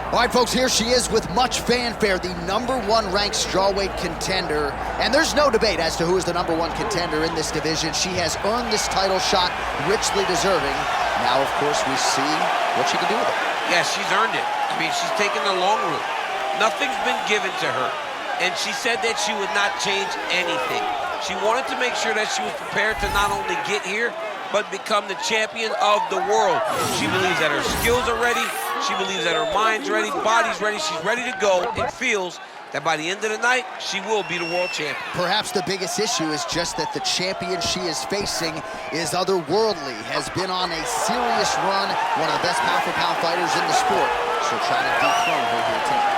All right, folks, here she is with much fanfare, the #1 ranked strawweight contender. And there's no debate as to who is the #1 contender in this division. She has earned this title shot, richly deserving. Now, of course, we see what she can do with it. Yeah, she's earned it. I mean, she's taken the long route. Nothing's been given to her. And she said that she would not change anything. She wanted to make sure that she was prepared to not only get here, but become the champion of the world. She believes that her skills are ready. She believes that her mind's ready, body's ready. She's ready to go and feels that by the end of the night, she will be the world champion. Perhaps the biggest issue is just that the champion she is facing is otherworldly, has been on a serious run, one of the best pound-for-pound fighters in the sport. She'll try to dethrone her here tonight.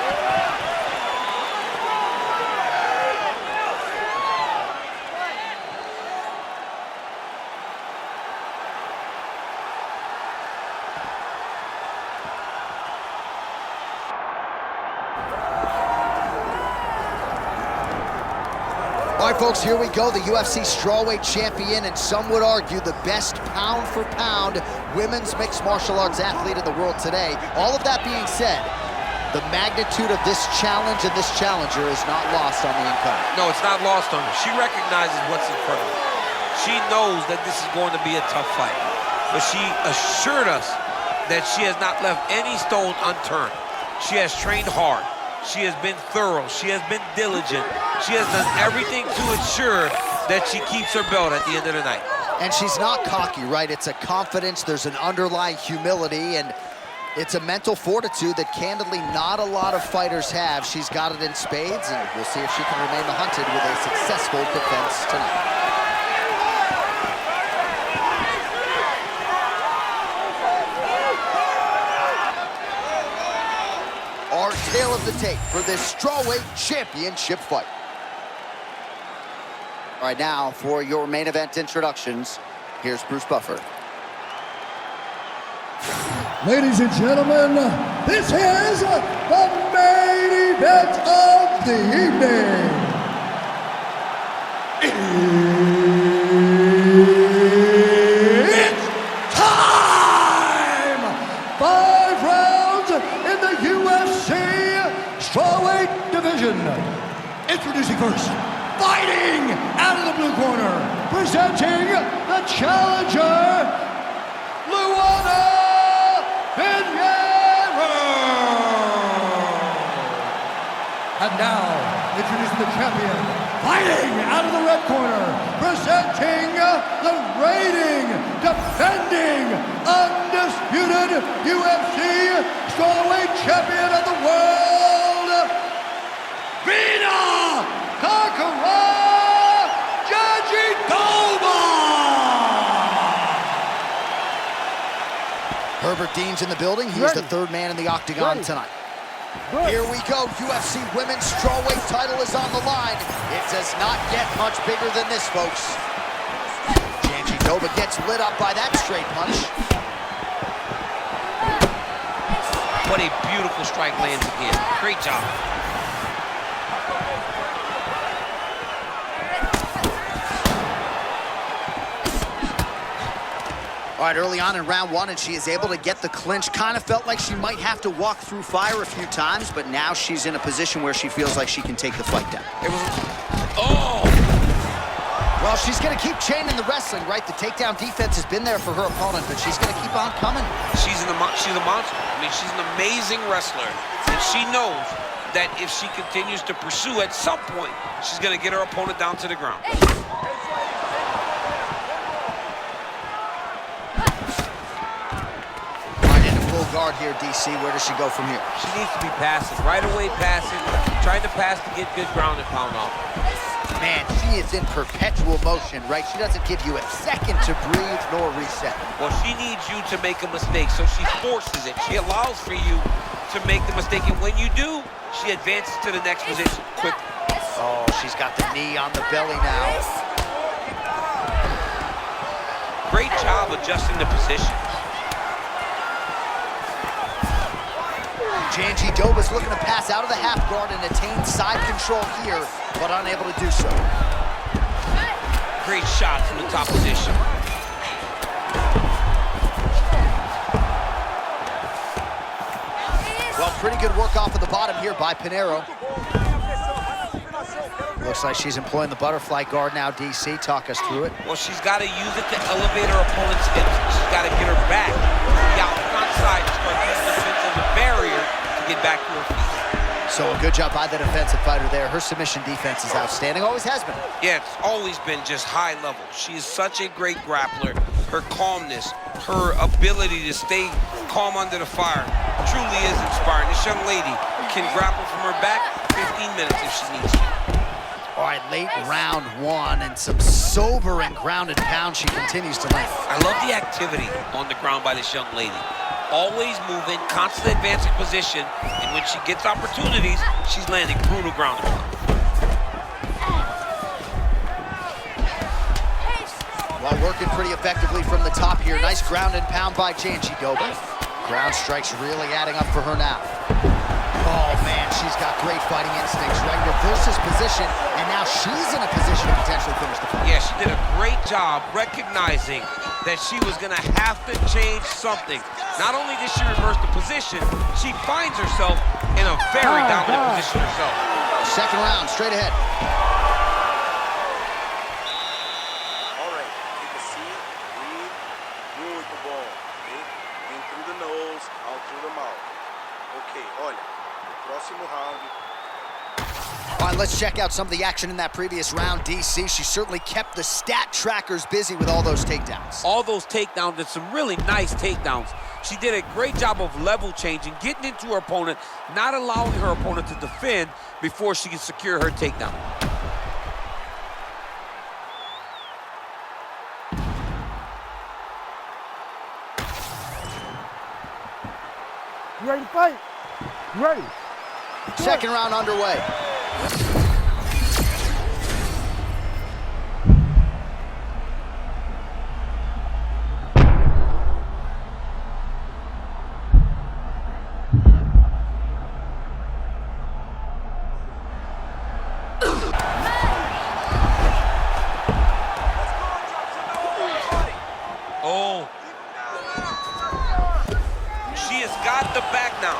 All right, folks, here we go. The UFC strawweight champion, and some would argue the best pound-for-pound women's mixed martial arts athlete in the world today. All of that being said, the magnitude of this challenge and this challenger is not lost on the incumbent. No, it's not lost on her. She recognizes what's in front of her. She knows that this is going to be a tough fight. But she assured us that she has not left any stone unturned. She has trained hard. She has been thorough. She has been diligent. She has done everything to ensure that she keeps her belt at the end of the night. And she's not cocky, right? It's a confidence, there's an underlying humility, and it's a mental fortitude that candidly not a lot of fighters have. She's got it in spades, and we'll see if she can remain the hunted with a successful defense tonight. Our tale of the tape for this strawweight championship fight. All right, now for your main event introductions, here's Bruce Buffer. Ladies and gentlemen, this is the main event of the evening. It's time! 5 rounds in the UFC strawweight division. Introducing first, fighting out of the blue corner, presenting the challenger, Luana Pinheiro. And now, introducing the champion, fighting out of the red corner, presenting the reigning, defending, undisputed UFC strawweight champion of the world, Virna Jandiroba. Herbert Dean's in the building. He's the third man in the octagon tonight. Here we go. UFC women's strawweight title is on the line. It does not get much bigger than this, folks. Jandiroba gets lit up by that straight punch. What a beautiful strike lands again. Great job. All right, early on in round 1, and she is able to get the clinch. Kind of felt like she might have to walk through fire a few times, but now she's in a position where she feels like she can take the fight down. It was, oh! Well, she's going to keep chaining the wrestling, right? The takedown defense has been there for her opponent, but she's going to keep on coming. She's a monster. I mean, she's an amazing wrestler, and she knows that if she continues to pursue, at some point, she's going to get her opponent down to the ground. Guard here, DC. Where does she go from here? She needs to be passing, right away passing, trying to pass to get good ground and pound off. Man, she is in perpetual motion, right? She doesn't give you a second to breathe nor reset. Well, she needs you to make a mistake, so she forces it. She allows for you to make the mistake, and when you do, she advances to the next position quickly. Oh, she's got the knee on the belly now. Great job adjusting the position. Jandiroba's looking to pass out of the half guard and attain side control here, but unable to do so. Great shot from the top position. Well, pretty good work off of the bottom here by Pinheiro. Looks like she's employing the butterfly guard now, DC. Talk us through it. Well, she's got to use it to elevate her opponent's hips. She's got to get her back to the outside side to start using the fence as a barrier to get back to her feet. So a good job by the defensive fighter there. Her submission defense is outstanding, always has been. Yeah, it's always been just high level. She is such a great grappler. Her calmness, her ability to stay calm under the fire truly is inspiring. This young lady can grapple from her back 15 minutes if she needs to. All right, late round one, and some sobering ground and pound she continues to land. I love the activity on the ground by this young lady. Always moving, constant advancing position, and when she gets opportunities, she's landing brutal ground and pound. While working pretty effectively from the top here, nice ground and pound by Jandiroba. Ground strikes really adding up for her now. Oh man, she's got great fighting instincts, right? Reverses position, and now she's in a position to potentially finish the fight. Yeah, she did a great job recognizing that she was gonna have to change something. Not only did she reverse the position, she finds herself in a very dominant position herself. Second round, straight ahead. All right, take a seat, breathe, muito bom, okay? In through the nose, out through the mouth. Okay, olha, próximo round. All right, let's check out some of the action in that previous round. DC, she certainly kept the stat trackers busy with all those takedowns. All those takedowns and some really nice takedowns. She did a great job of level changing, getting into her opponent, not allowing her opponent to defend before she can secure her takedown. You ready to fight? You ready? Second round underway. Oh. She has got the back now.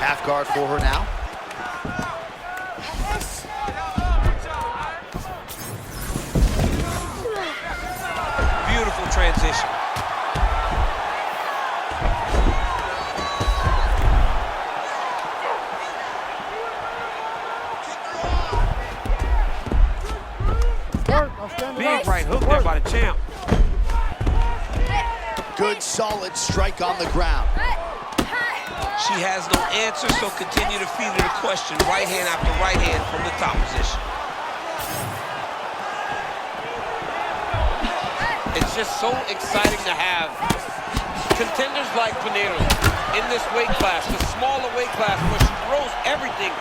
Half guard for her now. Beautiful transition. Big right hook there by the champ. Good, solid strike on the ground. She has no answer, so continue to feed her the question. Right hand after right hand from the top position. It's just so exciting to have contenders like Pinheiro in this weight class, the smaller weight class, where she throws everything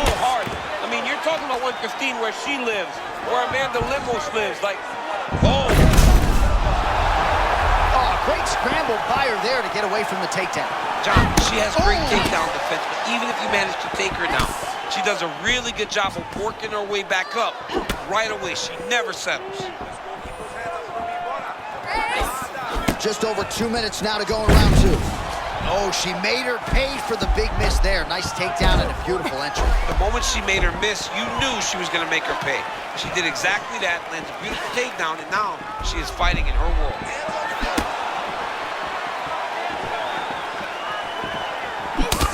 so hard. I mean, you're talking about 115 where she lives, where Amanda Limos lives. Like, oh. Oh, great scramble by her there to get away from the takedown. John, she has great takedown defense, but even if you manage to take her down, she does a really good job of working her way back up right away. She never settles. Just over 2 minutes now to go in round two. Oh, she made her pay for the big miss there. Nice takedown and a beautiful entry. The moment she made her miss, you knew she was going to make her pay. She did exactly that, lands a beautiful takedown, and now she is fighting in her world.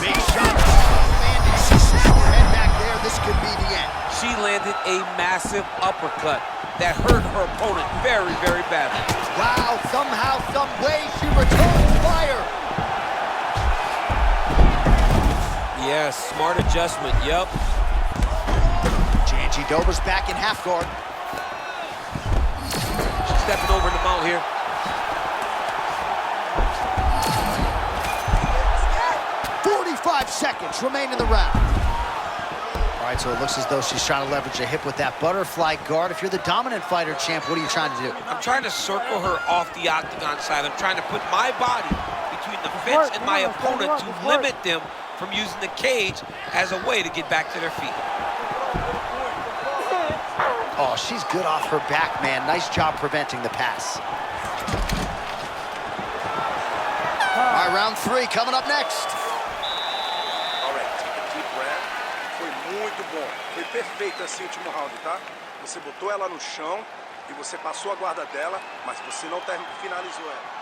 Big shot. Landed. She snapped her head back there. This could be the end. She landed a massive uppercut that hurt her opponent very, very badly. Wow, somehow, some way, she returns fire. Yes, smart adjustment, yep. Jandiroba's back in half guard. She's stepping over the mount here. .45 seconds remain in the round. All right, so it looks as though she's trying to leverage a hip with that butterfly guard. If you're the dominant fighter, champ, what are you trying to do? I'm trying to circle her off the octagon side. I'm trying to put my body between the fence and my opponent to limit them from using the cage as a way to get back to their feet. Oh, she's good off her back, man. Nice job preventing the pass. right, round 3 coming up next. All right, take a deep breath. Foi muito bom. Foi perfeito esse último round, tá? Você botou ela no chão e você passou a guarda dela, mas você não finalizou ela.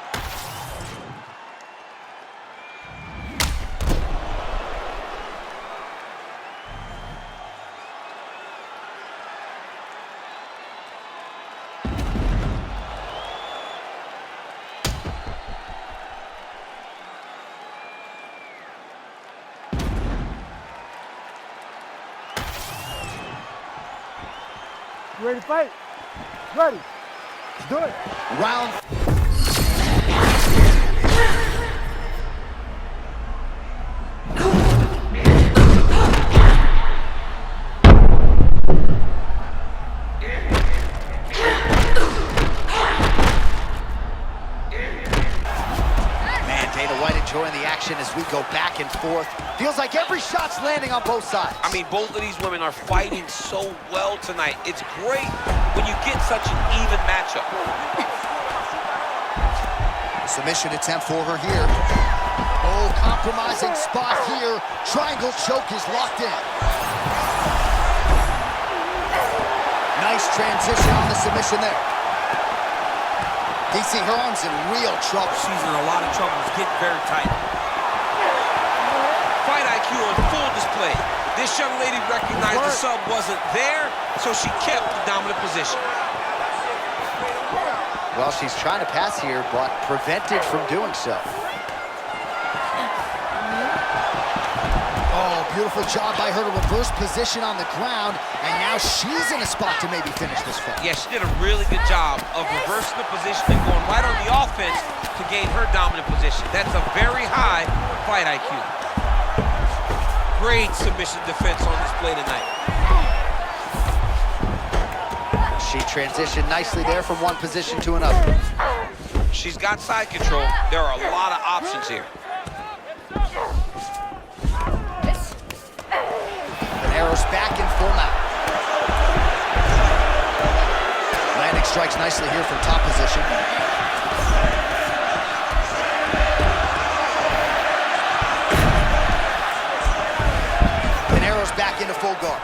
You ready to fight? Ready. Let's do it. Round. Enjoying the action as we go back and forth. Feels like every shot's landing on both sides. I mean, both of these women are fighting so well tonight. It's great when you get such an even matchup. Submission attempt for her here. Oh, compromising spot here. Triangle choke is locked in. Nice transition on the submission there. DC, her arm's in real trouble. She's in a lot of trouble. It's getting very tight. Fight IQ on full display. This young lady recognized the sub wasn't there, so she kept the dominant position. Well, she's trying to pass here, but prevented from doing so. Oh, beautiful job by her to reverse position on the ground, and now she's in a spot to maybe finish this fight. Yeah, she did a really good job of reversing the position and going right on the offense to gain her dominant position. That's a very high fight IQ. Great submission defense on display tonight. She transitioned nicely there from one position to another. She's got side control. There are a lot of options here. Arrows back in full mount. Landing strikes nicely here from top position. And arrows back into full guard.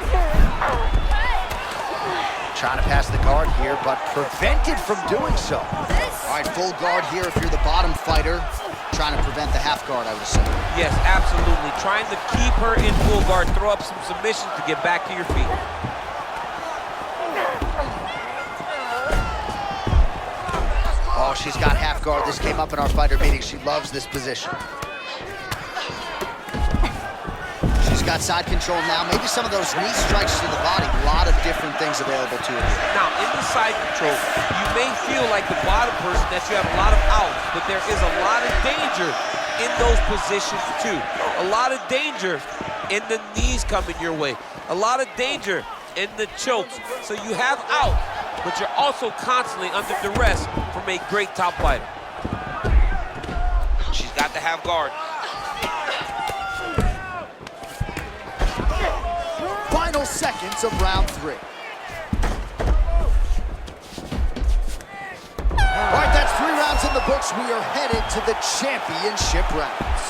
Trying to pass the guard here, but prevented from doing so. All right, full guard here if you're the bottom fighter. Trying to prevent the half guard, I would assume. Yes, absolutely. Trying to keep her in full guard, throw up some submissions to get back to your feet. Oh, she's got half guard. This came up in our fighter meeting. She loves this position. She's got side control now. Maybe some of those knee strikes to the body. A lot of different things available to her. Now, in the side control, you may feel like the bottom person that you have a lot of outs, but there is a lot of danger in those positions too. A lot of danger in the knees coming your way. A lot of danger in the chokes. So you have out, but you're also constantly under duress from a great top fighter. She's got to have guard. Final seconds of round 3. All right, that's 3 rounds in the books. We are headed to the championship rounds.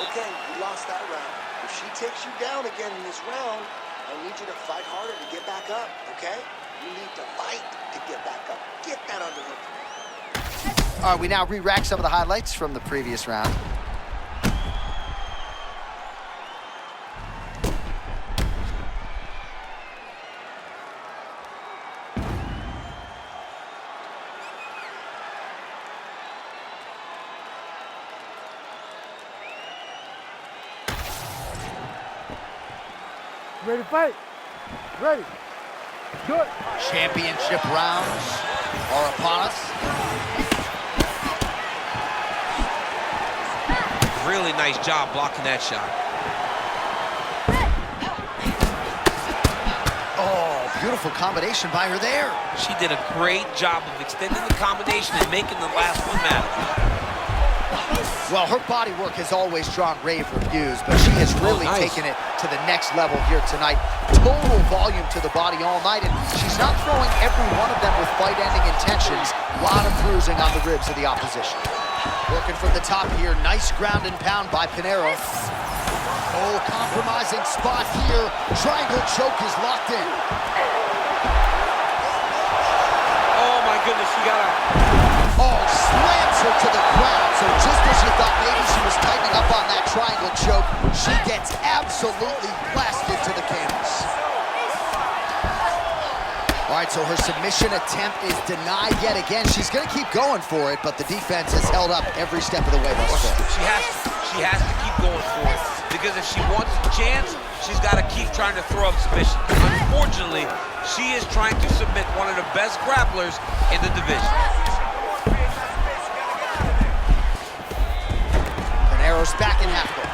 Okay, you lost that round. If she takes you down again in this round, I need you to fight harder to get back up, okay? You need to fight to get back up. Get that underhook. All right, we now re-rack some of the highlights from the previous round. Ready to fight? Ready. Do it. Championship rounds are upon us. Really nice job blocking that shot. Oh, beautiful combination by her there. She did a great job of extending the combination and making the last one matter. Well, her body work has always drawn rave reviews, but she has really taken it to the next level here tonight. total volume to the body all night, and she's not throwing every one of them with fight-ending intentions. A lot of bruising on the ribs of the opposition. Working from the top here, nice ground and pound by Pinheiro. Oh, compromising spot here. Triangle choke is locked in. Oh my goodness, she got out. Oh, slams her to the ground. So just as you thought maybe she was tightening up on that triangle choke, she gets absolutely blasted to the canvas. All right, so her submission attempt is denied yet again. She's gonna keep going for it, but the defense has held up every step of the way thus far. She has to keep going for it, because if she wants a chance, she's got to keep trying to throw up submission. Unfortunately, she is trying to submit one of the best grapplers in the division. Pinheiro's back in half guard.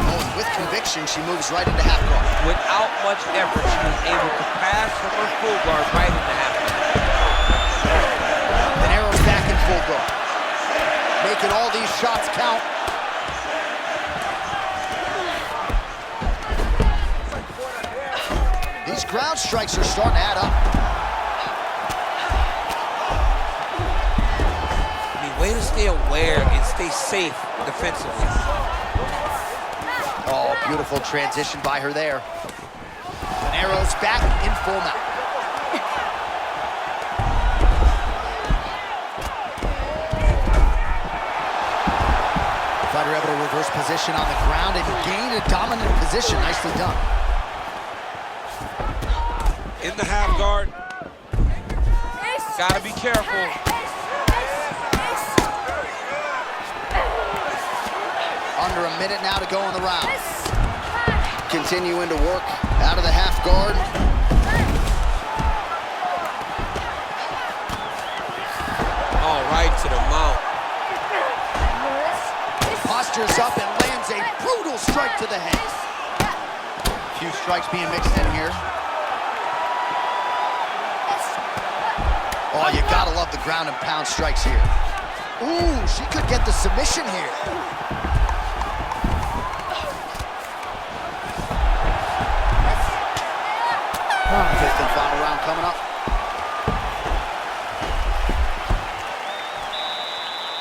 Oh, with conviction, she moves right into half guard. Without much effort, she was able to pass from her full guard right into half guard. Pinheiro's back in full guard. Making all these shots count. These ground strikes are starting to add up. I mean, way to stay aware and stay safe defensively. Oh, beautiful transition by her there. Pinheiro's back in full mount. Fighter able to reverse position on the ground and gain a dominant position. Nicely done. In the half guard. Gotta be careful. Under a minute now to go in the round. Continuing to work out of the half guard. All right, to the mount. Postures up and lands a brutal strike to the head. A few strikes being mixed in here. Oh, you gotta love the ground and pound strikes here. Ooh, she could get the submission here. Fifth and final round coming up.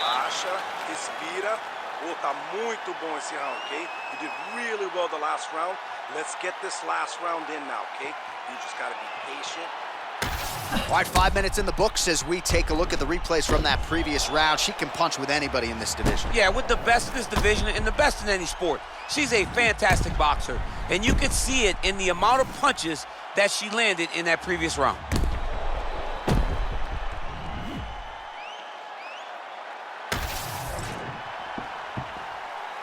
Baixa, respira. Oh, tá muito bom esse round, okay? You did really well the last round. Let's get this last round in now, okay? You just gotta be patient. All right, 5 minutes in the books as we take a look at the replays from that previous round. She can punch with anybody in this division. Yeah, with the best in this division and the best in any sport. She's a fantastic boxer, and you can see it in the amount of punches that she landed in that previous round.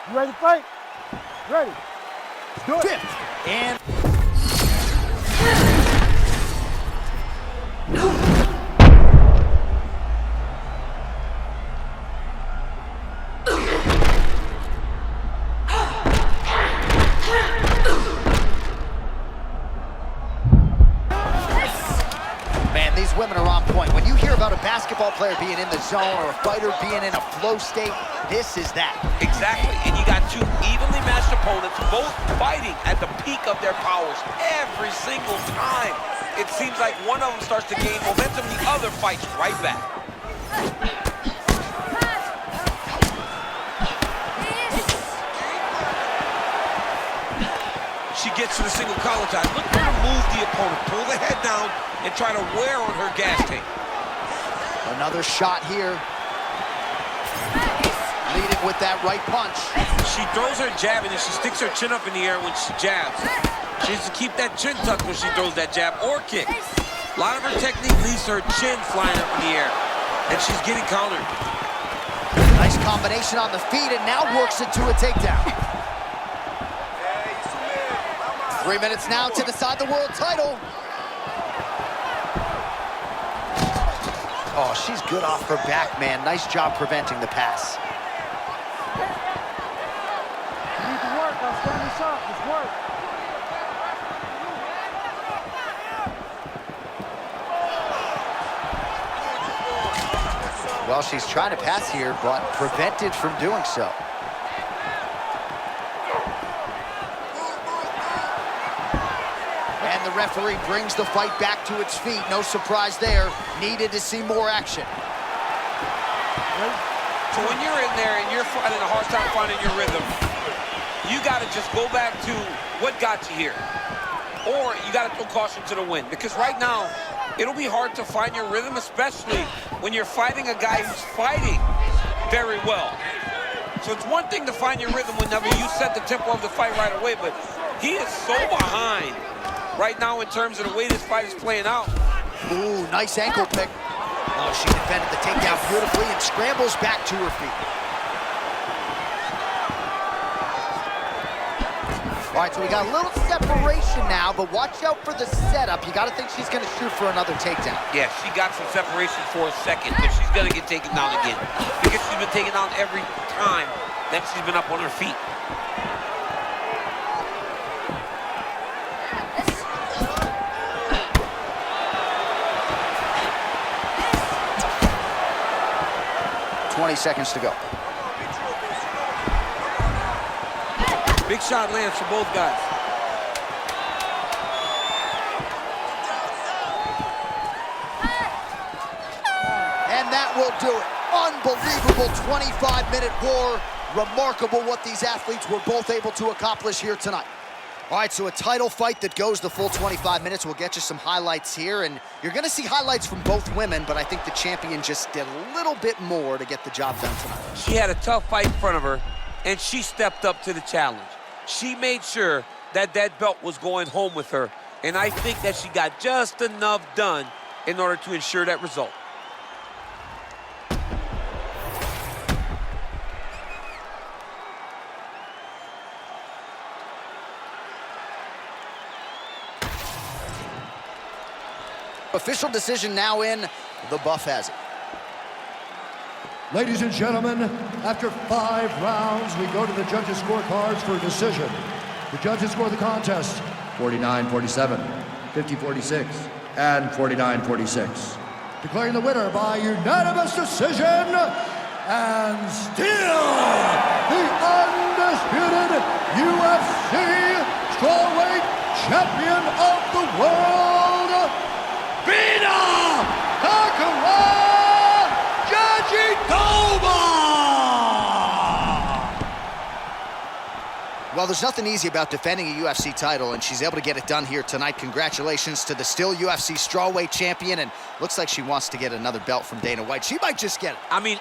You ready to fight? Ready. Do it. Fifth and... Man, these women are on point. When you hear about a basketball player being in the zone or a fighter being in a flow state, this is that. Exactly, and you got two evenly matched opponents, both fighting at the peak of their powers every single time. It seems like one of them starts to gain momentum, the other fights right back. She gets to the single collar tie. Look for her to move the opponent, pull the head down, and try to wear on her gas tank. Another shot here. Leading with that right punch. She throws her jab and then she sticks her chin up in the air when she jabs. She has to keep that chin tucked when she throws that jab or kick. A lot of her technique leads to her chin flying up in the air, and she's getting countered. Nice combination on the feet and now works it to a takedown. 3 minutes now to decide the world title. Oh, she's good off her back, man. Nice job preventing the pass. You need to work. Outstanding shot. Just work. Well, she's trying to pass here, but prevented from doing so. referee brings the fight back to its feet. No surprise there. Needed to see more action. So when you're in there and you're finding a hard time finding your rhythm, you got to just go back to what got you here. Or you got to throw caution to the wind. Because right now, it'll be hard to find your rhythm, especially when you're fighting a guy who's fighting very well. So it's one thing to find your rhythm whenever you set the tempo of the fight right away, but he is so behind right now in terms of the way this fight is playing out. Ooh, nice ankle pick. Oh, she defended the takedown beautifully and scrambles back to her feet. All right, so we got a little separation now, but watch out for the setup. You got to think she's going to shoot for another takedown. Yeah, she got some separation for a second, but she's going to get taken down again because she's been taken down every time that she's been up on her feet. $20 seconds to go. Big shot lands for both guys. And that will do it. Unbelievable 25-minute war. Remarkable what these athletes were both able to accomplish here tonight. All right, so a title fight that goes the full 25 minutes. We'll get you some highlights here, and you're going to see highlights from both women, but I think the champion just did a little bit more to get the job done tonight. She had a tough fight in front of her, and she stepped up to the challenge. She made sure that that belt was going home with her, and I think that she got just enough done in order to ensure that result. Official decision now in. The buff has it. Ladies and gentlemen, after 5 rounds, we go to the judges' scorecards for a decision. The judges score the contest 49-47, 50-46, and 49-46. Declaring the winner by unanimous decision, and still the undisputed UFC strawweight champion of the world, Virna Jandiroba! Well, there's nothing easy about defending a UFC title, and she's able to get it done here tonight. Congratulations to the still UFC strawweight champion, and looks like she wants to get another belt from Dana White. She might just get it. I mean,